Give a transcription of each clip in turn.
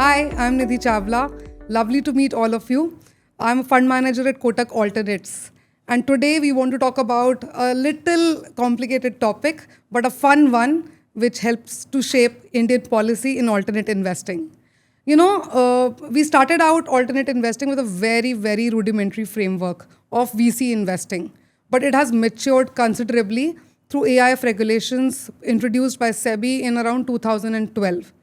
Hi, I'm Nidhi Chawla. Lovely to meet all of you. I'm a fund manager at Kotak Alts. And today we want to talk about a little complicated topic, but a fun one which helps to shape Indian policy in alternate investing. We started out alternate investing with a very, very rudimentary framework of VC investing, but it has matured considerably through AIF regulations introduced by SEBI in around 2012.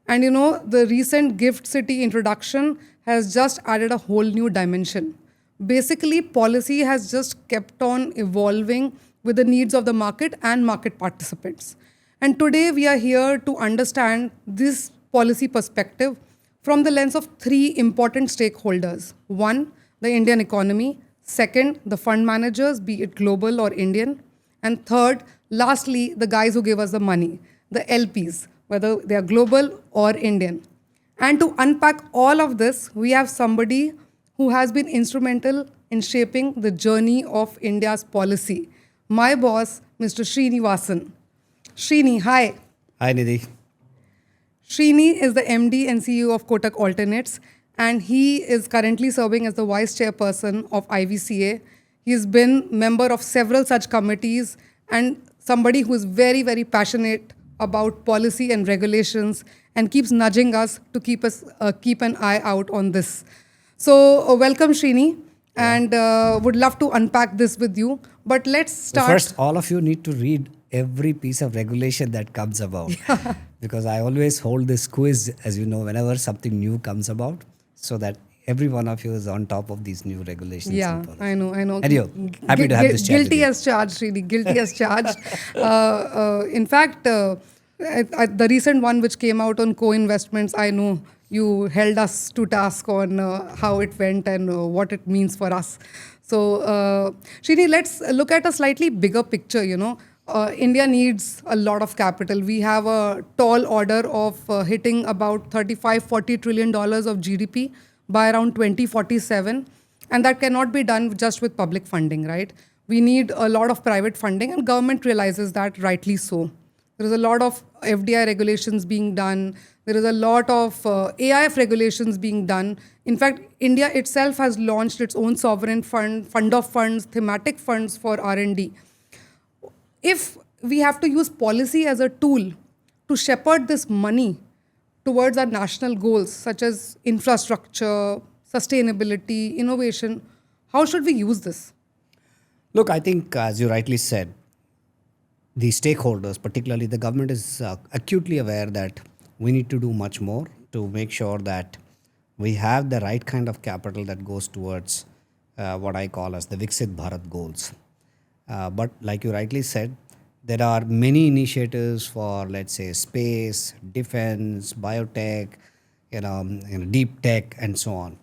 And the recent Gift City introduction has just added a whole new dimension. Basically, policy has just kept on evolving with the needs of the market and market participants. And today we are here to understand this policy perspective from the lens of three important stakeholders. One, the Indian economy. Second, the fund managers, be it global or Indian. And third, lastly, the guys who give us the money, the LPs, whether they are global or Indian. And to unpack all of this, we have somebody who has been instrumental in shaping the journey of India's policy. My boss, Mr. Sriniwasan. Srini, hi. Hi, Nidhi. Srini is the MD and CEO of Kotak Alternates, and he is currently serving as the vice chairperson of IVCA. He's been member of several such committees and somebody who is very, very passionate about policy and regulations and keeps nudging us to keep an eye out on this. So welcome, Srini, and would love to unpack this with you. But let's start. First, all of you need to read every piece of regulation that comes about. Because I always hold this quiz, as you know, whenever something new comes about, so that every one of you is on top of these new regulations. Yeah, I know. Anyway, happy to have this chat with Guilty you. as charged, Srini. Guilty as charged. In fact, the recent one which came out on co-investments, I know you held us to task on how it went and what it means for us. So, Srini, let's look at a slightly bigger picture, India needs a lot of capital. We have a tall order of hitting about $35-40 trillion of GDP by around 2047. And that cannot be done just with public funding, right? We need a lot of private funding, and government realizes that, rightly so. There is a lot of FDI regulations being done. There is a lot of AIF regulations being done. In fact, India itself has launched its own sovereign fund of funds, thematic funds for R&D. If we have to use policy as a tool to shepherd this money towards our national goals, such as infrastructure, sustainability, innovation, how should we use this? Look, I think, as you rightly said, the stakeholders, particularly the government, is acutely aware that we need to do much more to make sure that we have the right kind of capital that goes towards what I call as the Viksit Bharat goals. But like you rightly said, there are many initiatives for, let's say, space, defense, biotech, deep tech, and so on.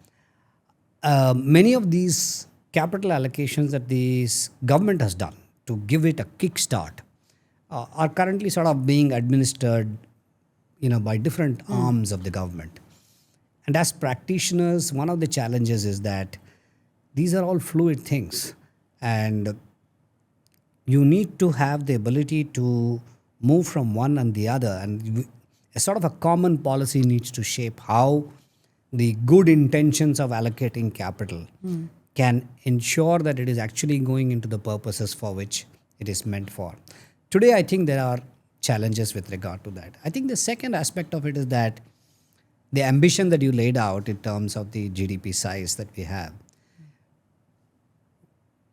Many of these capital allocations that this government has done to give it a kickstart are currently sort of being administered, by different arms of the government. And as practitioners, one of the challenges is that these are all fluid things, and you need to have the ability to move from one and the other, and a sort of a common policy needs to shape how the good intentions of allocating capital can ensure that it is actually going into the purposes for which it is meant for. Today, I think there are challenges with regard to that. I think the second aspect of it is that the ambition that you laid out in terms of the GDP size that we have,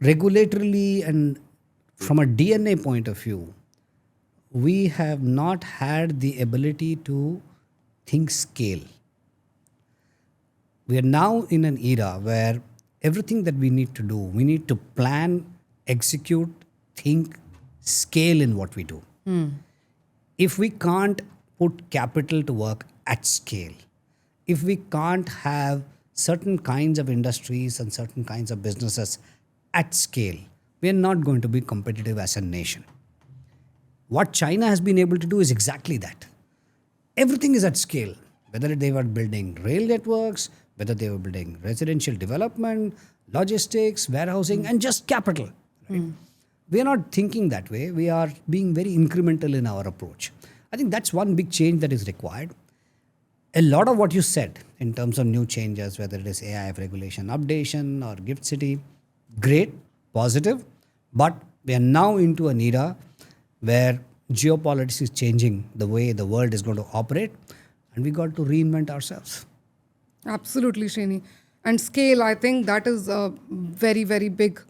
regulatorily and from a DNA point of view, we have not had the ability to think scale. We are now in an era where everything that we need to do, we need to plan, execute, think, scale in what we do. If we can't put capital to work at scale, if we can't have certain kinds of industries and certain kinds of businesses at scale, we are not going to be competitive as a nation. What China has been able to do is exactly that. Everything is at scale, whether they were building rail networks, whether they were building residential development, logistics, warehousing, and just capital. Right? We are not thinking that way. We are being very incremental in our approach. I think that's one big change that is required. a lot of what you said in terms of new changes, whether it is AIF regulation updation or Gift City, great, positive, but we are now into an era where geopolitics is changing the way the world is going to operate, and we got to reinvent ourselves. Absolutely, Srini. And scale, I think that is a very, very big,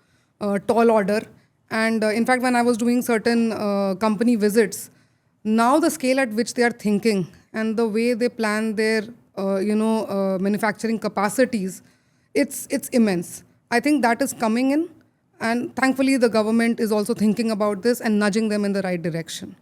tall order. And in fact, when I was doing certain company visits, now the scale at which they are thinking and the way they plan their, manufacturing capacities, it's immense. I think that is coming in, and thankfully the government is also thinking about this and nudging them in the right direction.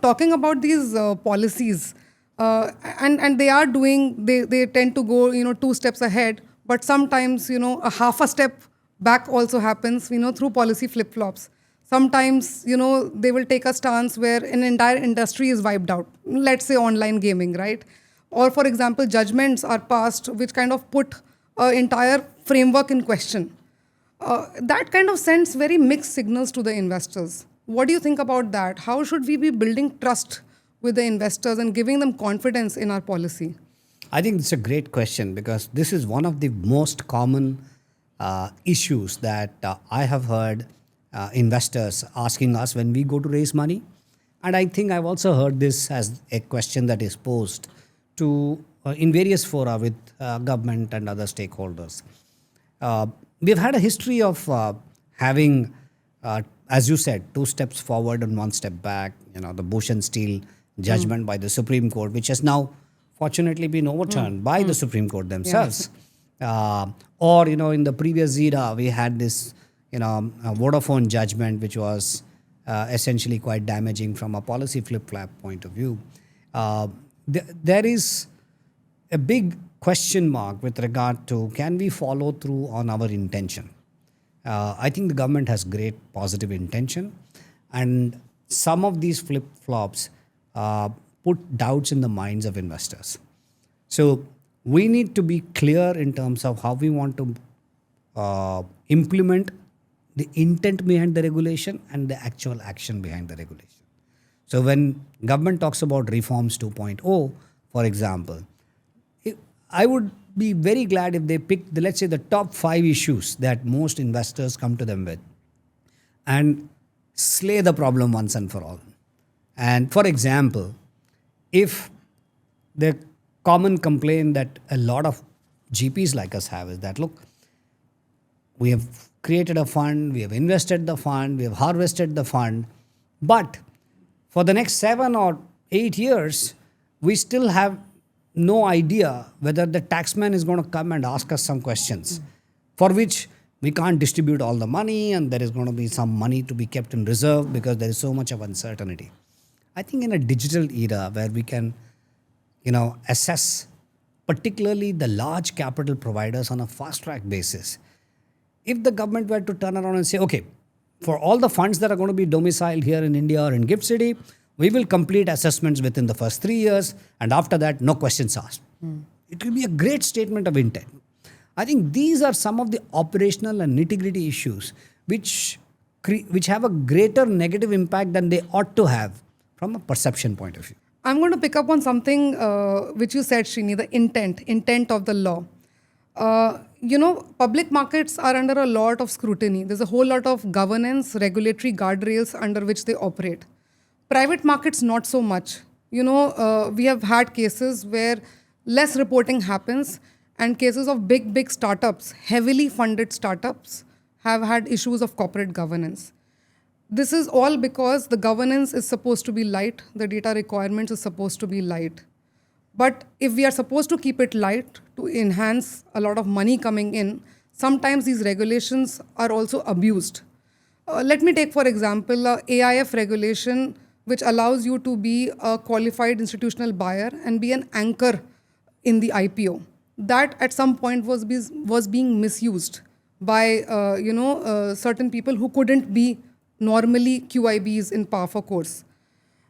Talking about these policies, and they are doing, they tend to go, 2 steps ahead, but sometimes, a half a step back also happens, through policy flip-flops. Sometimes, they will take a stance where an entire industry is wiped out. Let's say online gaming, right? Or for example, judgments are passed which kind of put an entire framework in question. That kind of sends very mixed signals to the investors. What do you think about that? How should we be building trust with the investors and giving them confidence in our policy? I think it's a great question because this is one of the most common issues that I have heard investors asking us when we go to raise money. And I think I've also heard this as a question that is posed to in various fora with government and other stakeholders. We've had a history of having, as you said, 2 steps forward and 1 step back. The Bush and Steele judgment by the Supreme Court, which has now fortunately been overturned by the Supreme Court themselves. Or, in the previous era, we had this, Vodafone judgment, which was essentially quite damaging from a policy flip-flop point of view. There is a big question mark with regard to can we follow through on our intention. I think the government has great positive intention, and some of these flip-flops put doubts in the minds of investors. So we need to be clear in terms of how we want to implement the intent behind the regulation and the actual action behind the regulation. So when government talks about reforms 2.0, for example, I would be very glad if they pick, let's say, the top 5 issues that most investors come to them with and slay the problem once and for all. And for example, if the common complaint that a lot of GPs like us have is that, look, we have created a fund, we have invested the fund, we have harvested the fund, but for the next 7 or 8 years, we still have no idea whether the taxman is going to come and ask us some questions for which we can't distribute all the money, and there is going to be some money to be kept in reserve because there is so much of uncertainty. I think in a digital era where we can, assess particularly the large capital providers on a fast track basis, if the government were to turn around and say, okay, for all the funds that are going to be domiciled here in India or in Gift City, we will complete assessments within the first 3 years, and after that, no questions asked. It will be a great statement of intent. I think these are some of the operational and nitty-gritty issues which have a greater negative impact than they ought to have from a perception point of view. I'm going to pick up on something which you said, Srini, the intent of the law. Public markets are under a lot of scrutiny. There's a whole lot of governance, regulatory guardrails under which they operate. Private markets, not so much. We have had cases where less reporting happens, and cases of big startups, heavily funded startups, have had issues of corporate governance. This is all because the governance is supposed to be light, the data requirements is supposed to be light. But if we are supposed to keep it light to enhance a lot of money coming in, sometimes these regulations are also abused. Let me take, for example, AIF regulation, which allows you to be a qualified institutional buyer and be an anchor in the IPO. That at some point was being misused by certain people who couldn't be normally QIBs in par for course.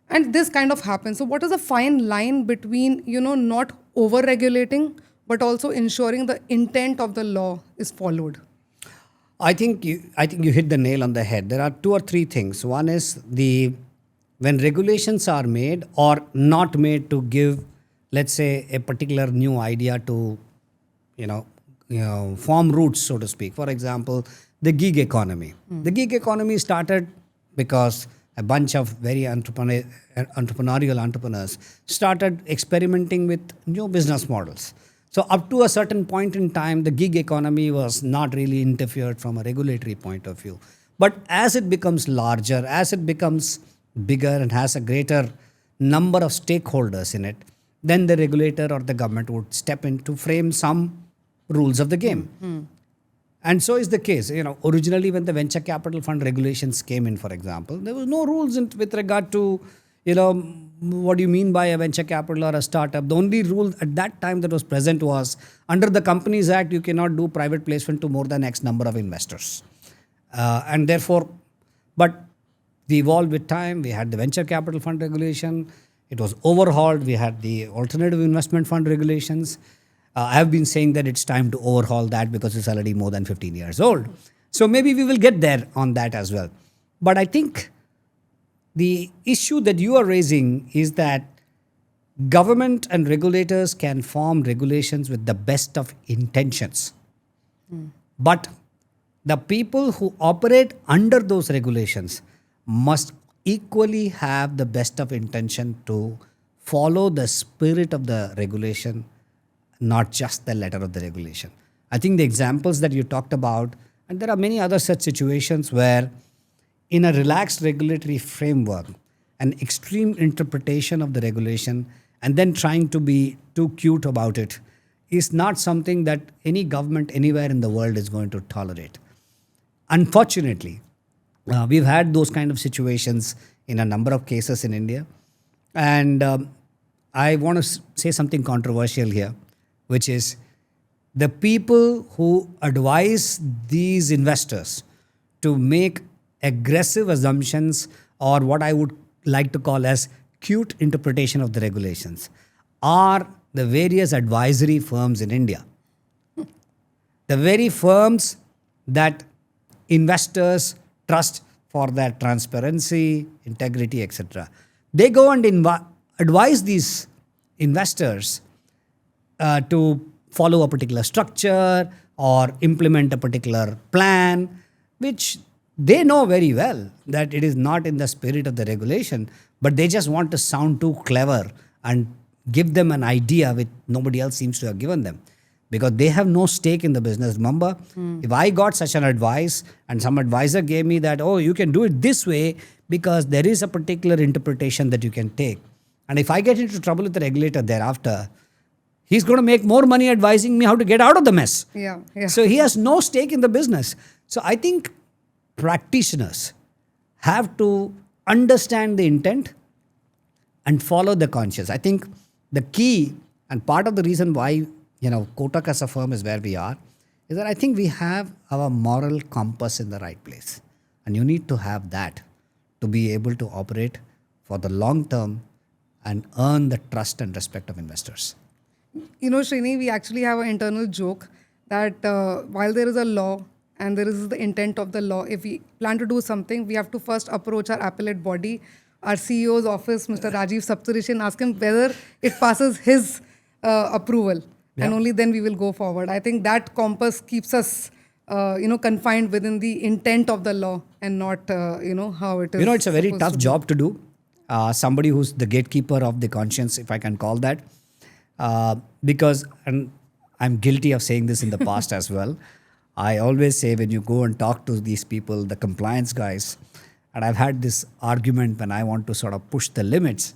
And this kind of happens. So what is a fine line between, not over-regulating, but also ensuring the intent of the law is followed? I think you hit the nail on the head. There are 2 or 3 things. One is when regulations are made or not made to give let's say, a particular new idea to, form roots, so to speak. For example, the gig economy. The gig economy started because a bunch of very entrepreneurial entrepreneurs started experimenting with new business models. So up to a certain point in time, the gig economy was not really interfered from a regulatory point of view. But as it becomes larger, as it becomes bigger and has a greater number of stakeholders in it, then the regulator or the government would step in to frame some rules of the game. And so is the case. Originally when the venture capital fund regulations came in, for example, there was no rules with regard to, what do you mean by a venture capital or a startup. The only rule at that time that was present was under the Companies Act, you cannot do private placement to more than X number of investors. And therefore, but we evolved with time. We had the venture capital fund regulation. It was overhauled. We had the alternative investment fund regulations. I have been saying that it's time to overhaul that because it's already more than 15 years old. So maybe we will get there on that as well. But I think the issue that you are raising is that government and regulators can form regulations with the best of intentions. But the people who operate under those regulations must equally have the best of intention to follow the spirit of the regulation, not just the letter of the regulation. I think the examples that you talked about, and there are many other such situations where in a relaxed regulatory framework, an extreme interpretation of the regulation and then trying to be too cute about it is not something that any government anywhere in the world is going to tolerate. Unfortunately, we've had those kind of situations in a number of cases in India. And I want to say something controversial here, which is the people who advise these investors to make aggressive assumptions or what I would like to call as cute interpretation of the regulations are the various advisory firms in India. The very firms that investors trust for their transparency, integrity, etc. They go and advise these investors to follow a particular structure or implement a particular plan, which they know very well that it is not in the spirit of the regulation, but they just want to sound too clever and give them an idea which nobody else seems to have given them. Because they have no stake in the business. Remember, if I got such an advice and some advisor gave me that, oh, you can do it this way because there is a particular interpretation that you can take. And if I get into trouble with the regulator thereafter, he's going to make more money advising me how to get out of the mess. Yeah. So he has no stake in the business. So I think practitioners have to understand the intent and follow the conscience. I think the key and part of the reason why Kotak as a firm is where we are, is that I think we have our moral compass in the right place. And you need to have that to be able to operate for the long term and earn the trust and respect of investors. Srini, we actually have an internal joke that while there is a law and there is the intent of the law, if we plan to do something, we have to first approach our appellate body, our CEO's office, Mr. Rajiv Saptarishi, and ask him whether it passes his approval. Yeah. And only then we will go forward. I think that compass keeps us, confined within the intent of the law and not, how it is. It's a very tough job to do. Somebody who's the gatekeeper of the conscience, if I can call that. Because, and I'm guilty of saying this in the past as well, I always say when you go and talk to these people, the compliance guys, and I've had this argument when I want to sort of push the limits.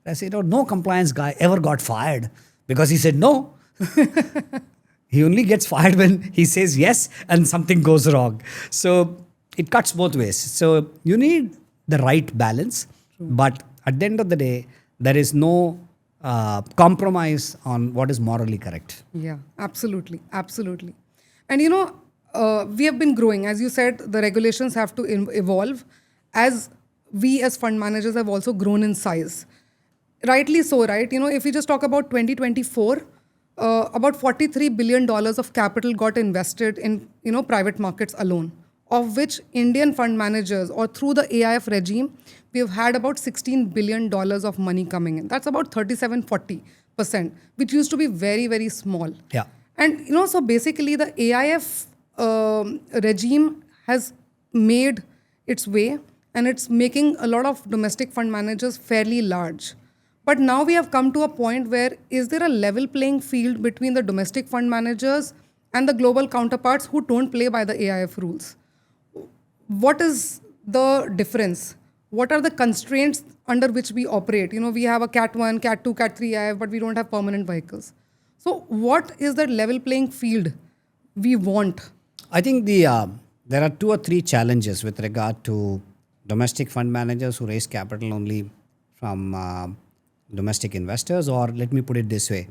I say, no compliance guy ever got fired because he said no. He only gets fired when he says yes and something goes wrong. So it cuts both ways. So you need the right balance. But at the end of the day, there is no compromise on what is morally correct. Yeah, absolutely. Absolutely. And we have been growing. As you said, the regulations have to evolve as we as fund managers have also grown in size. Rightly so, right? If we just talk about 2024, about $43 billion of capital got invested in, private markets alone, of which Indian fund managers or through the AIF regime, we have had about $16 billion of money coming in. That's about 37-40 which used to be very, very small. Yeah. And so basically the AIF regime has made its way, and it's making a lot of domestic fund managers fairly large. But now we have come to a point where is there a level playing field between the domestic fund managers and the global counterparts who don't play by the AIF rules? What is the difference? What are the constraints under which we operate? We have a Cat 1, Cat 2, Cat 3 IF, but we don't have permanent vehicles. So what is the level playing field we want? I think there are 2 or 3 challenges with regard to domestic fund managers who raise capital only from domestic investors, or let me put it this way,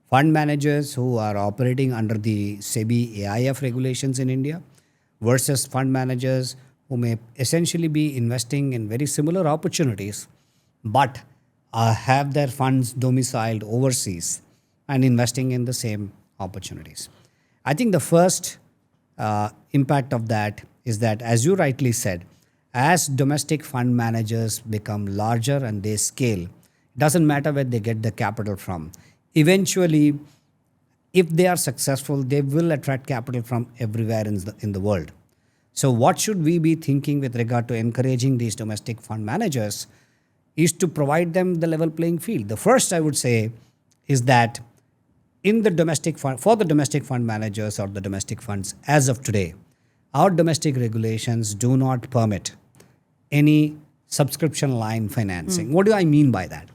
fund managers who are operating under the SEBI AIF regulations in India versus fund managers who may essentially be investing in very similar opportunities but have their funds domiciled overseas and investing in the same opportunities. I think the first impact of that is that, as you rightly said, as domestic fund managers become larger and they scale, it doesn't matter where they get the capital from. Eventually, if they are successful, they will attract capital from everywhere in the world. So what should we be thinking with regard to encouraging these domestic fund managers is to provide them the level playing field. The first I would say is that in the domestic fund, for the domestic fund managers or the domestic funds as of today, our domestic regulations do not permit any subscription line financing. What do I mean by that?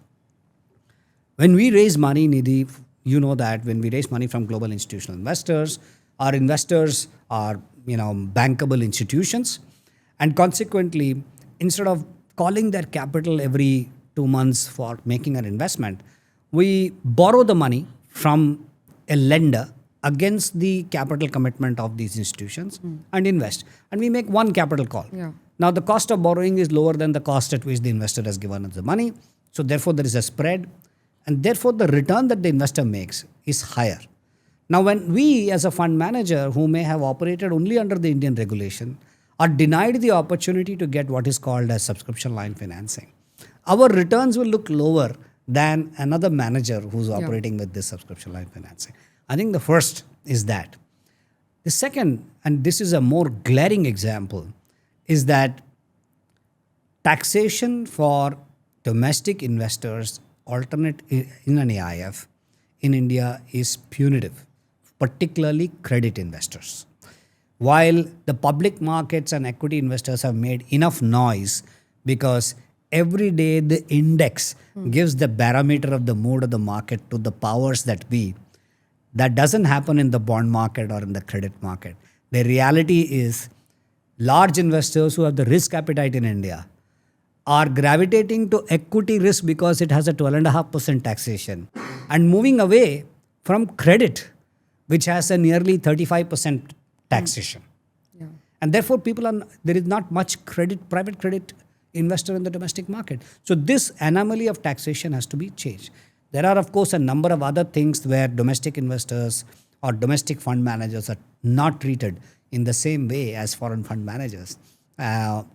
When we raise money, Nidhi, you know that when we raise money from global institutional investors, our investors are bankable institutions, and consequently, instead of calling their capital every 2 months for making an investment, we borrow the money from a lender against the capital commitment of these institutions and invest. And we make one capital call. Yeah. Now, the cost of borrowing is lower than the cost at which the investor has given us the money. So, therefore, there is a spread. And therefore, the return that the investor makes is higher. Now, when we as a fund manager who may have operated only under the Indian regulation are denied the opportunity to get what is called as subscription line financing, our returns will look lower than another manager who's operating with this subscription line financing. I think the first is that. The second, and this is a more glaring example, is that taxation for domestic investors alternate in an AIF in India is punitive, particularly credit investors. While the public markets and equity investors have made enough noise because every day the index gives the barometer of the mood of the market to the powers that be, that doesn't happen in the bond market or in the credit market. The reality is large investors who have the risk appetite in India are gravitating to equity risk because it has a 12.5% taxation and moving away from credit, which has a nearly 35% taxation. Yeah. And therefore, there is not much private credit investor in the domestic market. So this anomaly of taxation has to be changed. There are, of course, a number of other things where domestic investors or domestic fund managers are not treated in the same way as foreign fund managers. But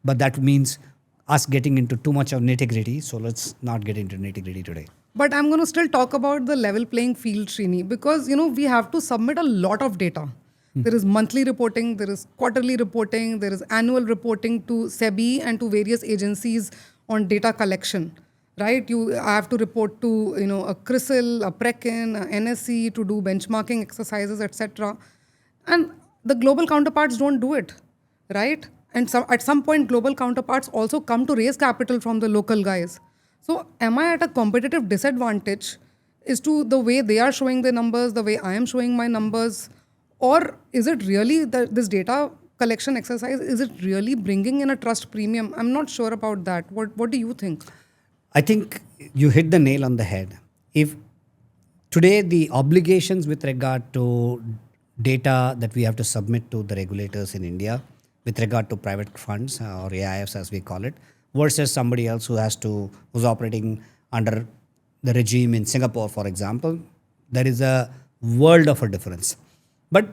that means us getting into too much of nitty-gritty. So let's not get into nitty-gritty today. But I'm going to still talk about the level playing field, Srini, because, we have to submit a lot of data. There is monthly reporting, there is quarterly reporting, there is annual reporting to SEBI and to various agencies on data collection, right? I have to report to, a CRISIL, a Prekin, a NSE to do benchmarking exercises, etc. And the global counterparts don't do it, right? And so at some point, global counterparts also come to raise capital from the local guys. So am I at a competitive disadvantage as to the way they are showing their numbers, the way I am showing my numbers? Or is it really this data collection exercise, is it really bringing in a trust premium? I'm not sure about that. What do you think? I think you hit the nail on the head. If today the obligations with regard to data that we have to submit to the regulators in India with regard to private funds or AIFs as we call it, versus somebody else who's operating under the regime in Singapore, for example, there is a world of a difference. But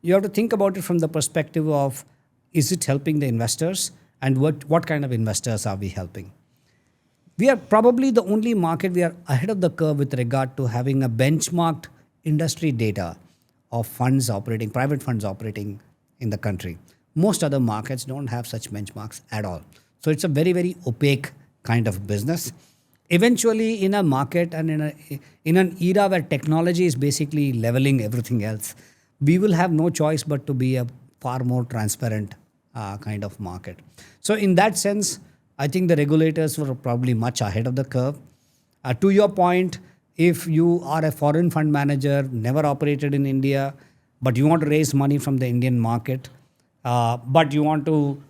you have to think about it from the perspective of, is it helping the investors and what kind of investors are we helping? We are probably the only market, we are ahead of the curve with regard to having a benchmarked industry data of funds operating, private funds operating in the country. Most other markets don't have such benchmarks at all. So it's a very, very opaque kind of business. Eventually, in a market and in an era where technology is basically leveling everything else, we will have no choice but to be a far more transparent kind of market. So, in that sense, I think the regulators were probably much ahead of the curve. To your point, if you are a foreign fund manager, never operated in India, but you want to raise money from the Indian market, but you want to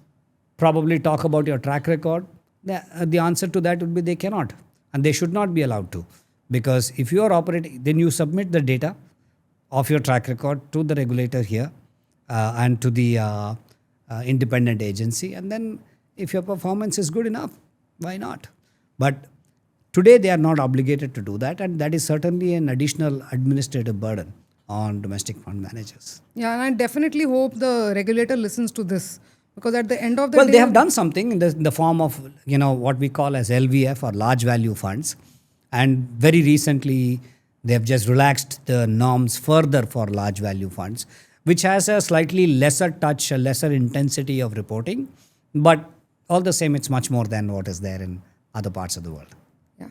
probably talk about your track record, the answer to that would be they cannot. And they should not be allowed to. Because if you are operating, then you submit the data of your track record to the regulator here and to the independent agency. And then if your performance is good enough, why not? But today they are not obligated to do that. And that is certainly an additional administrative burden on domestic fund managers. Yeah, and I definitely hope the regulator listens to this, because at the end of the Well, day, they have done something in the form of what we call as LVF or large value funds, and very recently they have just relaxed the norms further for large value funds, which has a slightly lesser touch, a lesser intensity of reporting, but all the same, it's much more than what is there in other parts of the world. Yeah.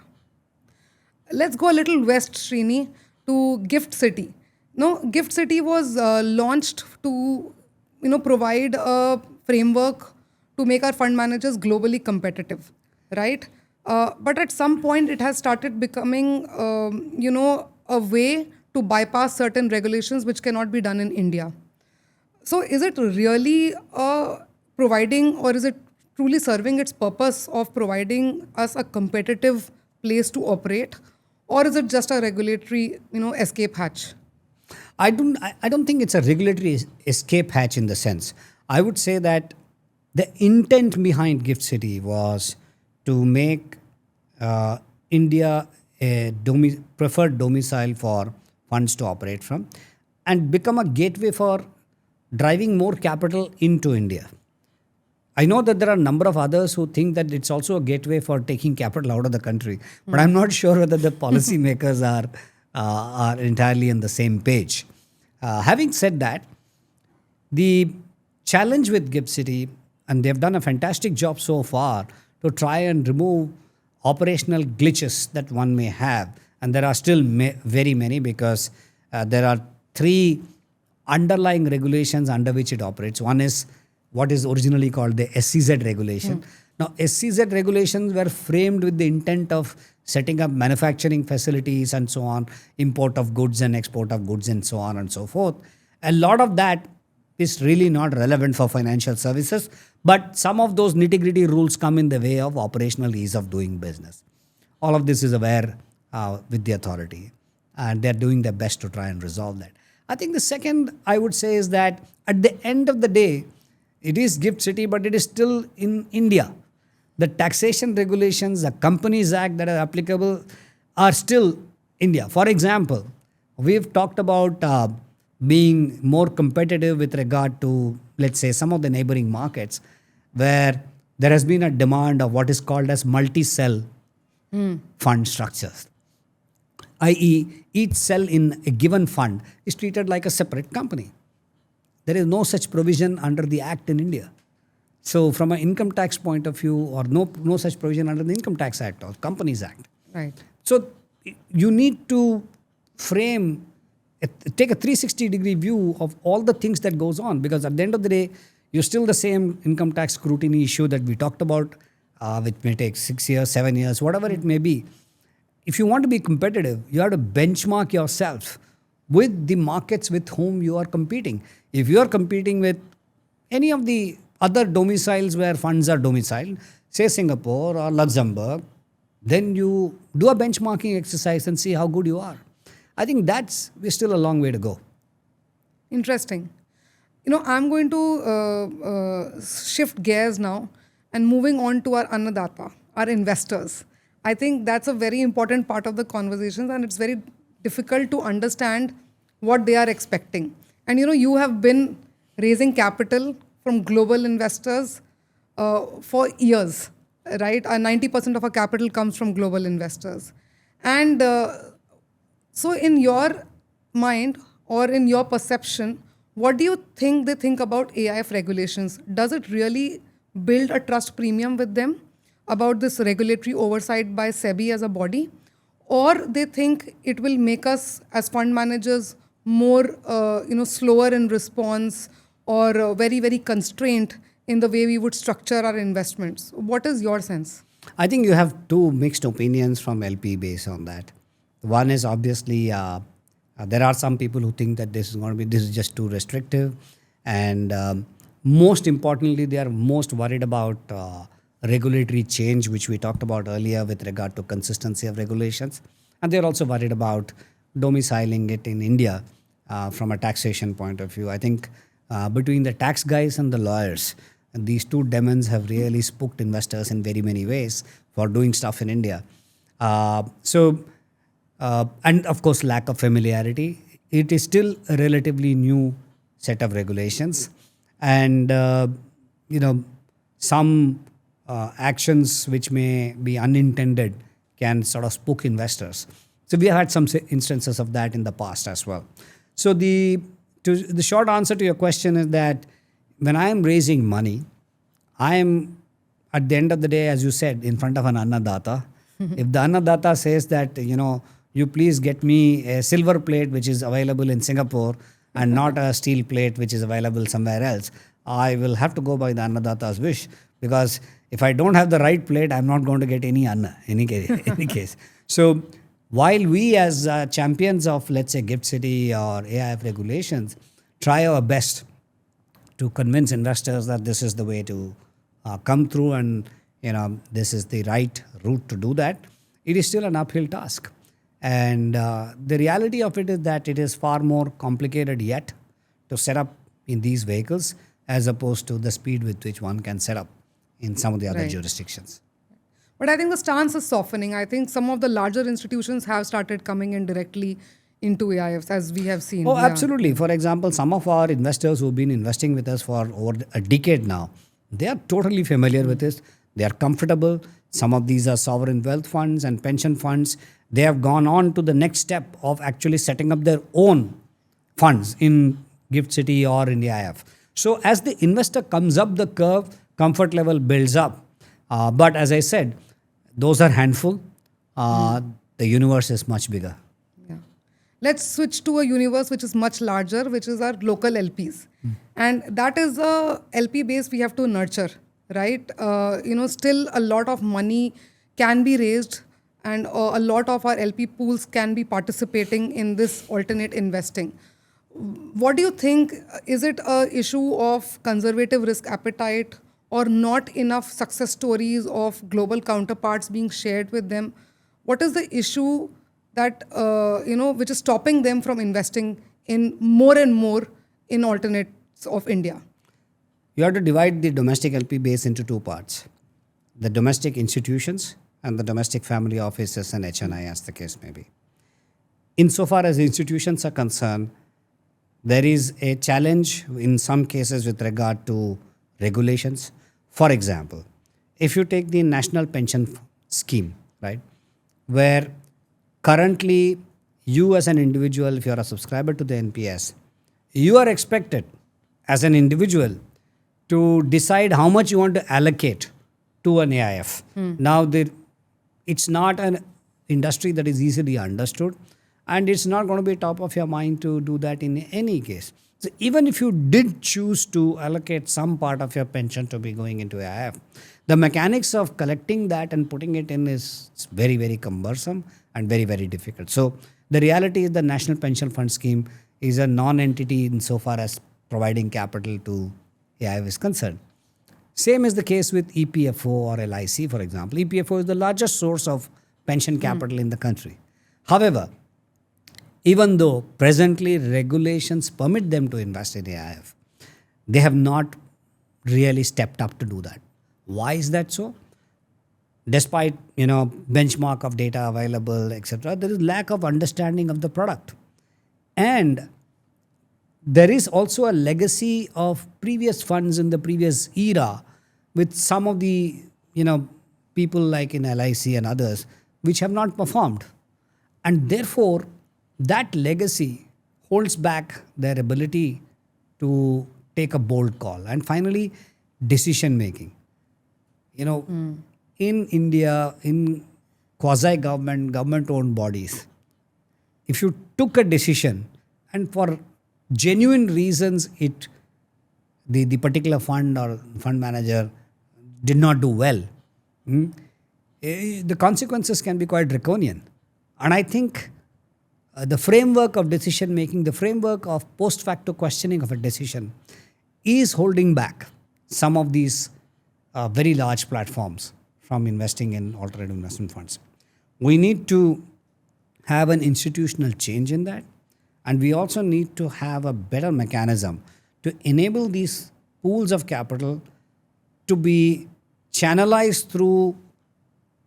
Let's go a little west, Srini, to Gift City. No, Gift City was launched to, provide a framework to make our fund managers globally competitive, right? But at some point, it has started becoming, a way to bypass certain regulations which cannot be done in India. So, is it really providing, or is it truly serving its purpose of providing us a competitive place to operate, or is it just a regulatory, escape hatch? I don't think it's a regulatory escape hatch in the sense. I would say that the intent behind Gift City was to make India a preferred domicile for funds to operate from and become a gateway for driving more capital into India. I know that there are a number of others who think that it's also a gateway for taking capital out of the country, but I'm not sure whether the policymakers are entirely on the same page. Having said that, the challenge with Gift City, and they've done a fantastic job so far to try and remove operational glitches that one may have, and there are still very many because there are three underlying regulations under which it operates. One is what is originally called the SCZ regulation. Now, SCZ regulations were framed with the intent of setting up manufacturing facilities and so on, import of goods and export of goods and so on and so forth. A lot of that is really not relevant for financial services, but some of those nitty-gritty rules come in the way of operational ease of doing business. All of this is aware with the authority, and they're doing their best to try and resolve that. I think the second I would say is that at the end of the day, it is Gift City, but it is still in India. The taxation regulations, the Companies Act that are applicable are still India. For example, we've talked about being more competitive with regard to, let's say, some of the neighboring markets where there has been a demand of what is called as multi-cell fund structures, i.e., each cell in a given fund is treated like a separate company. There is no such provision under the Act in India. So, from an income tax point of view, or no such provision under the Income Tax Act or Companies Act. Right. So, you need to take a 360-degree view of all the things that goes on, because at the end of the day, you're still the same income tax scrutiny issue that we talked about, which may take 6 years, 7 years, whatever it may be. If you want to be competitive, you have to benchmark yourself with the markets with whom you are competing. If you are competing with any of the other domiciles where funds are domiciled, say Singapore or Luxembourg, then you do a benchmarking exercise and see how good you are. I think we're still a long way to go. Interesting. I'm going to shift gears now and moving on to our Annadata, our investors. I think that's a very important part of the conversations, and it's very difficult to understand what they are expecting. And you have been raising capital from global investors for years. right? 90% of our capital comes from global investors. And so, in your mind or in your perception, what do you think they think about AIF regulations? Does it really build a trust premium with them about this regulatory oversight by SEBI as a body? Or they think it will make us as fund managers more, slower in response or very, very constrained in the way we would structure our investments? What is your sense? I think you have two mixed opinions from LP based on that. One is obviously there are some people who think that this is just too restrictive, and most importantly, they are most worried about regulatory change, which we talked about earlier with regard to consistency of regulations, and they're also worried about domiciling it in India from a taxation point of view. I think between the tax guys and the lawyers, these two demons have really spooked investors in very many ways for doing stuff in India. And of course, lack of familiarity. It is still a relatively new set of regulations, and some actions which may be unintended can sort of spook investors. So we have had some instances of that in the past as well. So the short answer to your question is that when I am raising money, I am at the end of the day, as you said, in front of an Annadata. If the Annadata says that, you please get me a silver plate which is available in Singapore and not a steel plate which is available somewhere else, I will have to go by the Annadata's wish, because if I don't have the right plate, I'm not going to get any Anna in any case. So while we as champions of, let's say, Gift City or AIF regulations try our best to convince investors that this is the way to come through and this is the right route to do that, it is still an uphill task. And the reality of it is that it is far more complicated yet to set up in these vehicles as opposed to the speed with which one can set up in some of the other Right. jurisdictions. But I think the stance is softening. I think some of the larger institutions have started coming in directly into AIFs, as we have seen. Oh, Yeah. absolutely. For example, some of our investors who've been investing with us for over a decade now, they are totally familiar with this. They are comfortable. Some of these are sovereign wealth funds and pension funds. They have gone on to the next step of actually setting up their own funds in Gift City or in the AIF. So as the investor comes up the curve, comfort level builds up. But as I said, those are handful. The universe is much bigger. Yeah. Let's switch to a universe which is much larger, which is our local LPs. And that is a LP base we have to nurture, right? Still a lot of money can be raised, and a lot of our LP pools can be participating in this alternate investing. What do you think? Is it a issue of conservative risk appetite or not enough success stories of global counterparts being shared with them? What is the issue that, which is stopping them from investing in more and more in alternates of India? You have to divide the domestic LP base into two parts: the domestic institutions and the domestic family offices and HNI, as the case may be. Insofar as institutions are concerned, there is a challenge in some cases with regard to regulations. For example, if you take the National Pension Scheme, right, where currently you as an individual, if you are a subscriber to the NPS, you are expected as an individual to decide how much you want to allocate to an AIF. Now, it's not an industry that is easily understood, and it's not going to be top of your mind to do that in any case. So even if you did choose to allocate some part of your pension to be going into AIF, the mechanics of collecting that and putting it in is very, very cumbersome and very, very difficult. So the reality is the National Pension Fund Scheme is a non-entity insofar as providing capital to AIF is concerned. Same is the case with EPFO or LIC, for example. EPFO is the largest source of pension capital in the country. However, even though presently regulations permit them to invest in AIF, they have not really stepped up to do that. Why is that so? Despite benchmark of data available, etc., there is lack of understanding of the product, and there is also a legacy of previous funds in the previous era with some of the people like in LIC and others, which have not performed. And therefore, that legacy holds back their ability to take a bold call. And finally, decision making. You know, in India, in quasi government, government owned bodies, if you took a decision and for genuine reasons the particular fund or fund manager did not do well, the consequences can be quite draconian. And I think the framework of decision making, the framework of post facto questioning of a decision is holding back some of these very large platforms from investing in alternative investment funds. We need to have an institutional change in that. And we also need to have a better mechanism to enable these pools of capital to be channelized through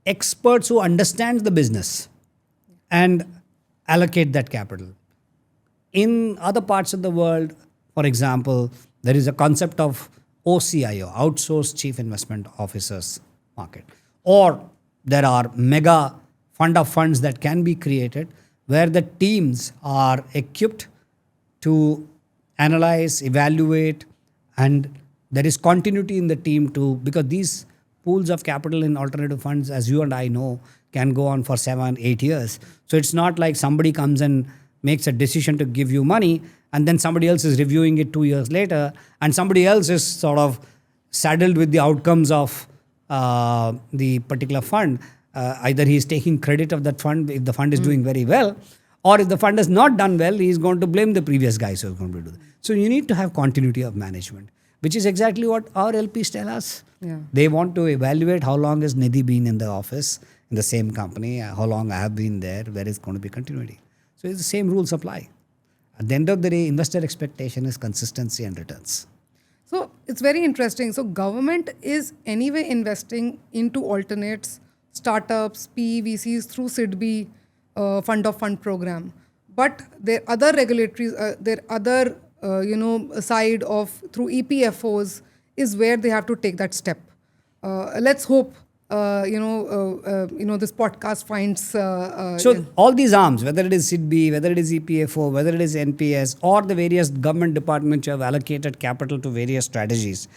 experts who understand the business and allocate that capital. In other parts of the world, for example, there is a concept of OCIO, outsourced chief investment officers market. Or there are mega fund of funds that can be created where the teams are equipped to analyze, evaluate, and there is continuity in the team too, because these pools of capital in alternative funds, as you and I know, can go on for 7, 8 years. So it's not like somebody comes and makes a decision to give you money and then somebody else is reviewing it 2 years later and somebody else is sort of saddled with the outcomes of the particular fund. Either he is taking credit of that fund if the fund is doing very well, or if the fund has not done well, he is going to blame the previous guys who are going to do that. So you need to have continuity of management, which is exactly what our LPs tell us. Yeah. They want to evaluate how long has Nidhi been in the office, in the same company, how long I have been there, where is going to be continuity. So it's the same rules apply. At the end of the day, investor expectation is consistency and returns. So it's very interesting. So government is anyway investing into alternates, startups, PE/VCs through SIDBI fund of fund program. But there are other regulatory, there other side of through EPFOs is where they have to take that step. Let's hope this podcast finds. So all these arms, whether it is SIDBI, whether it is EPFO, whether it is NPS, or the various government departments who have allocated capital to various strategies,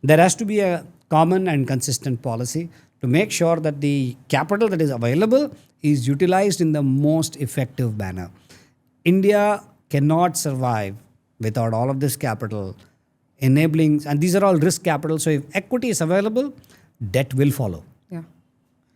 there has to be a common and consistent policy to make sure that the capital that is available is utilized in the most effective manner. India cannot survive without all of this capital enabling, and these are all risk capital. So if equity is available, debt will follow. Yeah,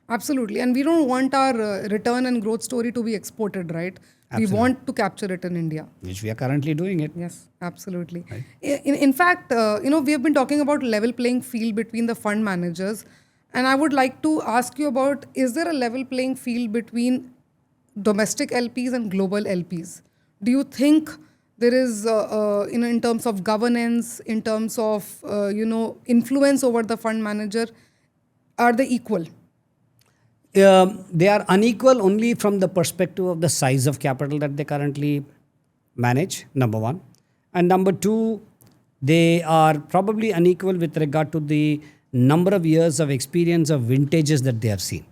absolutely. And we don't want our return and growth story to be exported, right? Absolutely. We want to capture it in India. Which we are currently doing it. Yes, absolutely. Right. In fact, we have been talking about level playing field between the fund managers. And I would like to ask you about, is there a level playing field between domestic LPs and global LPs? Do you think there is, in terms of governance, in terms of, influence over the fund manager, are they equal? They are unequal only from the perspective of the size of capital that they currently manage, number one. And number two, they are probably unequal with regard to the number of years of experience of vintages that they have seen.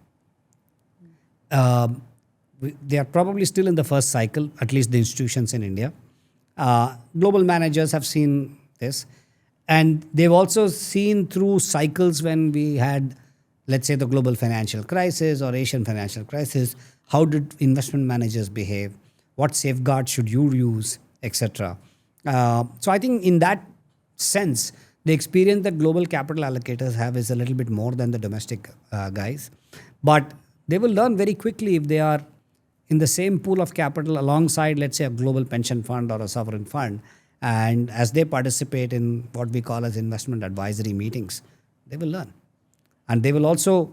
They are probably still in the first cycle, at least the institutions in India. Global managers have seen this. And they've also seen through cycles when we had, let's say, the global financial crisis or Asian financial crisis. How did investment managers behave? What safeguards should you use, etc. So I think in that sense, the experience that global capital allocators have is a little bit more than the domestic guys. But they will learn very quickly if they are in the same pool of capital alongside, let's say, a global pension fund or a sovereign fund. And as they participate in what we call as investment advisory meetings, they will learn. And they will also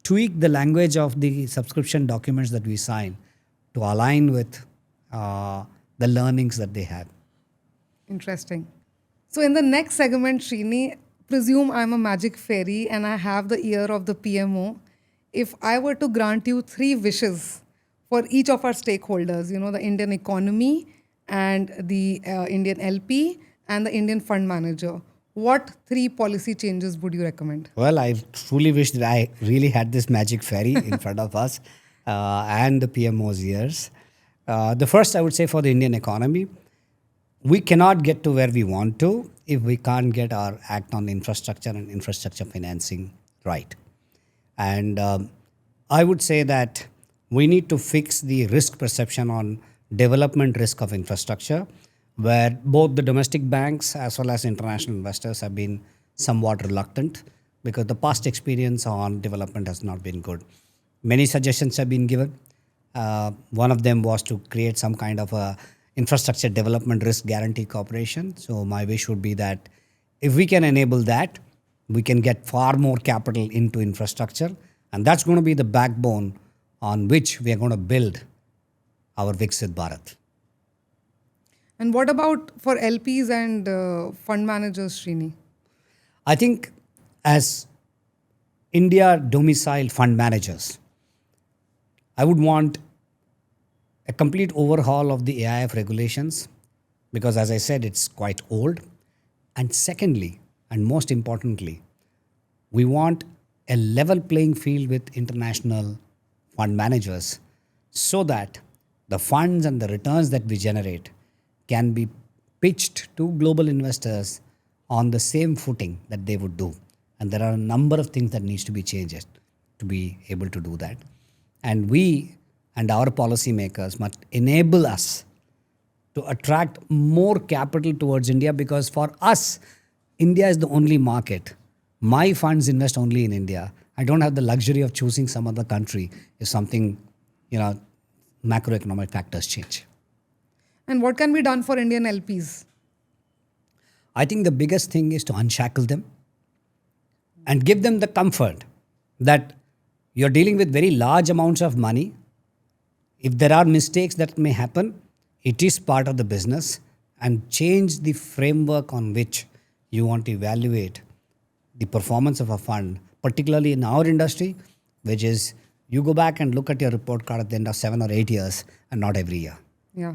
tweak the language of the subscription documents that we sign to align with the learnings that they have. Interesting. So in the next segment, Srini, presume I'm a magic fairy and I have the ear of the PMO. If I were to grant you 3 wishes for each of our stakeholders, the Indian economy and the Indian LP and the Indian fund manager, what 3 policy changes would you recommend? Well, I truly wish that I really had this magic fairy in front of us and the PMO's ears. The first, I would say, for the Indian economy, we cannot get to where we want to if we can't get our act on infrastructure and infrastructure financing right. And I would say that we need to fix the risk perception on development risk of infrastructure, where both the domestic banks as well as international investors have been somewhat reluctant because the past experience on development has not been good. Many suggestions have been given. One of them was to create some kind of a infrastructure development risk guarantee corporation. So my wish would be that if we can enable that, we can get far more capital into infrastructure, and that's going to be the backbone on which we are going to build our Viksit Bharat. And what about for LPs and fund managers, Srini? I think as India domiciled fund managers, I would want a complete overhaul of the AIF regulations because, as I said, it's quite old. And secondly, and most importantly, we want a level playing field with international fund managers so that the funds and the returns that we generate can be pitched to global investors on the same footing that they would do. And there are a number of things that needs to be changed to be able to do that. And we and our policymakers must enable us to attract more capital towards India because for us, India is the only market. My funds invest only in India. I don't have the luxury of choosing some other country if something, macroeconomic factors change. And what can be done for Indian LPs? I think the biggest thing is to unshackle them and give them the comfort that you're dealing with very large amounts of money. If there are mistakes that may happen, it is part of the business, and change the framework on which you want to evaluate the performance of a fund, particularly in our industry, which is you go back and look at your report card at the end of 7 or 8 years and not every year. Yeah.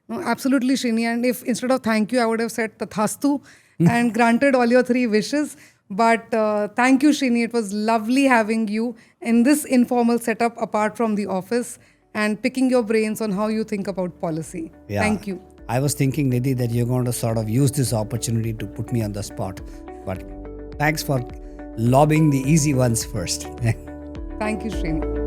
No, absolutely, Srini. And if instead of thank you, I would have said tathastu and granted all your 3 wishes. But thank you, Srini. It was lovely having you in this informal setup apart from the office and picking your brains on how you think about policy. Yeah. Thank you. I was thinking, Nidhi, that you're going to sort of use this opportunity to put me on the spot. But thanks for lobbing the easy ones first. Thank you, Srini.